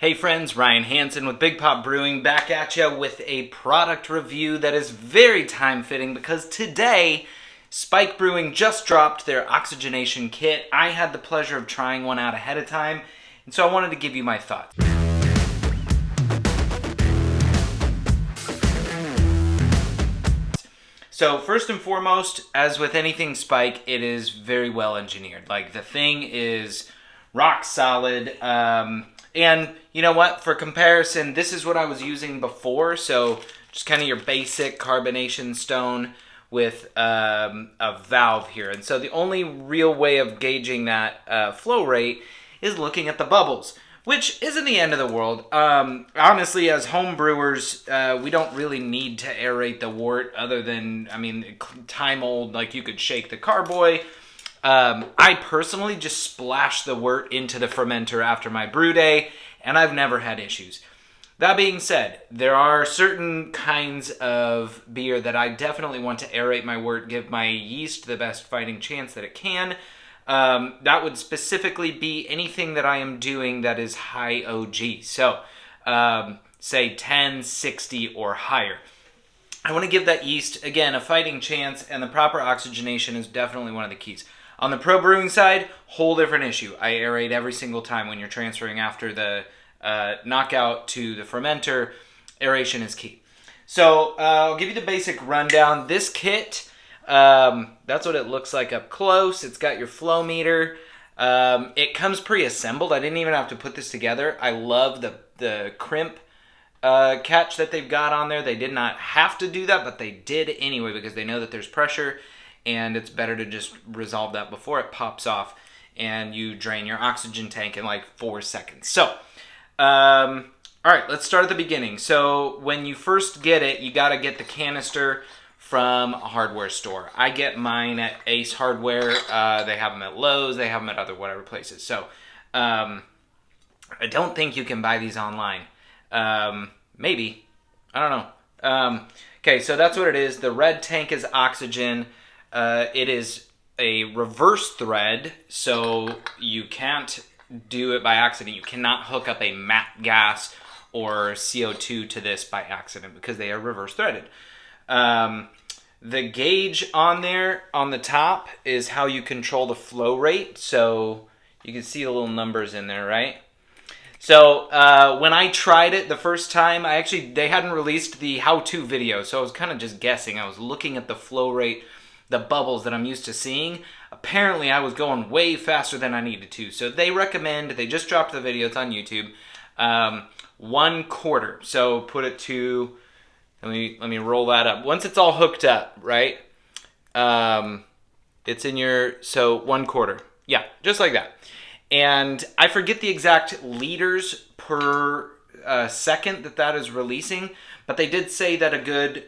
Hey friends, Ryan Hansen with Big Pop Brewing back at you with a product review that is very time-fitting because today Spike Brewing just dropped their Oxygenation kit. I had the pleasure of trying one out ahead of time, and so I wanted to give you my thoughts. So first and foremost, as with anything Spike, it is very well engineered. Like, the thing is rock solid. And you know what? For comparison, this is what I was using before. So just kind of your basic carbonation stone with a valve here. And so the only real way of gauging that flow rate is looking at the bubbles, which isn't the end of the world. Honestly, as home brewers, we don't really need to aerate the wort other than, time old, like you could shake the carboy. I personally just splash the wort into the fermenter after my brew day, and I've never had issues. That being said, there are certain kinds of beer that I definitely want to aerate my wort, give my yeast the best fighting chance that it can. That would specifically be anything that I am doing that is high OG. So, say 10, 60 or higher. I want to give that yeast, again, a fighting chance, and the proper oxygenation is definitely one of the keys. On the pro brewing side, whole different issue. I aerate every single time when you're transferring after the knockout to the fermenter. Aeration is key. So I'll give you the basic rundown. This kit, that's what it looks like up close. It's got your flow meter. It comes pre-assembled. I didn't even have to put this together. I love the crimp catch that they've got on there. They did not have to do that, but they did anyway because they know that there's pressure. And it's better to just resolve that before it pops off and you drain your oxygen tank in like 4 seconds. So, all right, let's start at the beginning. So when you first get it, you got to get the canister from a hardware store. I get mine at Ace Hardware. They have them at Lowe's. They have them at other whatever places. So I don't think you can buy these online. Maybe. I don't know. Okay, so that's what it is. The red tank is oxygen. It is a reverse thread, so you can't do it by accident. You cannot hook up a MAP gas or CO2 to this by accident because they are reverse threaded. The gauge on there on the top is how you control the flow rate, so you can see the little numbers in there, right? So when I tried it the first time, they hadn't released the how-to video, so I was kind of just guessing. I was looking at the flow rate, the bubbles that I'm used to seeing. Apparently I was going way faster than I needed to. So they just dropped the video, it's on YouTube, 1/4. So put it to, let me roll that up. Once it's all hooked up, right? It's in so 1/4. Yeah, just like that. And I forget the exact liters per second that is releasing, but they did say that a good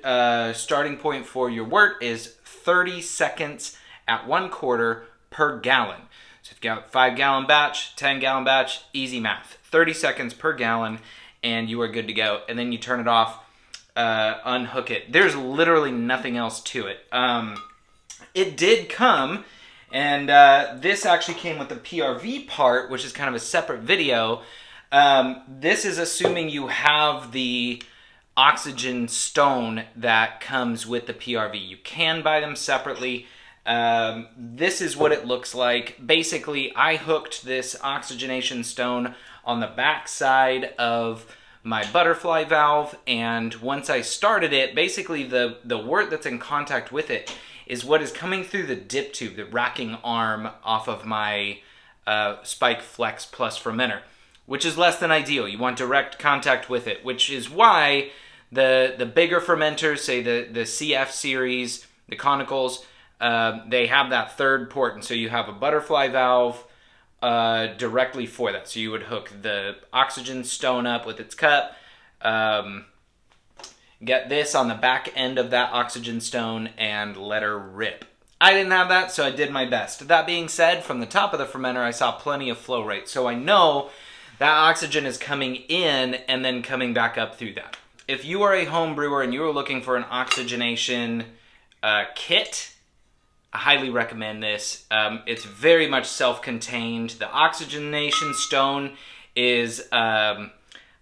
starting point for your wort is 30 seconds at 1/4 per gallon. So if you've got 5-gallon batch, 10-gallon batch, easy math. 30 seconds per gallon, and you are good to go. And then you turn it off, unhook it. There's literally nothing else to it. It did come, and this actually came with the PRV part, which is kind of a separate video. This is assuming you have the oxygen stone that comes with the PRV. You can buy them separately. This is what it looks like. Basically, I hooked this oxygenation stone on the back side of my butterfly valve, and once I started it, basically the wort that's in contact with it is what is coming through the dip tube, the racking arm off of my Spike Flex Plus fermenter, which is less than ideal. You want direct contact with it, which is why the bigger fermenters, say the CF series, the conicals, they have that third port, and so you have a butterfly valve directly for that. So you would hook the oxygen stone up with its cup, get this on the back end of that oxygen stone, and let her rip. I didn't have that, so I did my best. That being said, from the top of the fermenter, I saw plenty of flow rate, so I know that oxygen is coming in and then coming back up through that. If you are a home brewer and you are looking for an oxygenation kit, I highly recommend this. It's very much self-contained. The oxygenation stone is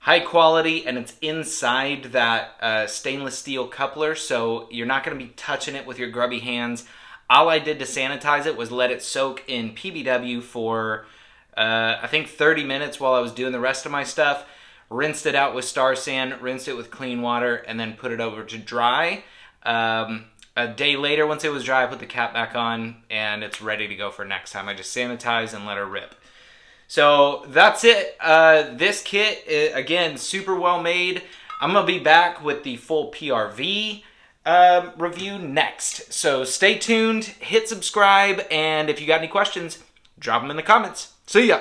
high quality, and it's inside that stainless steel coupler, so you're not going to be touching it with your grubby hands. All I did to sanitize it was let it soak in PBW for I think 30 minutes while I was doing the rest of my stuff. Rinsed it out with Star San, rinsed it with clean water, and then put it over to dry. A day later, once it was dry, I put the cap back on, and it's ready to go for next time. I just sanitize and let her rip. So that's it. This kit, again, super well made. I'm going to be back with the full PRV review next. So stay tuned, hit subscribe, and if you got any questions, drop them in the comments. See ya!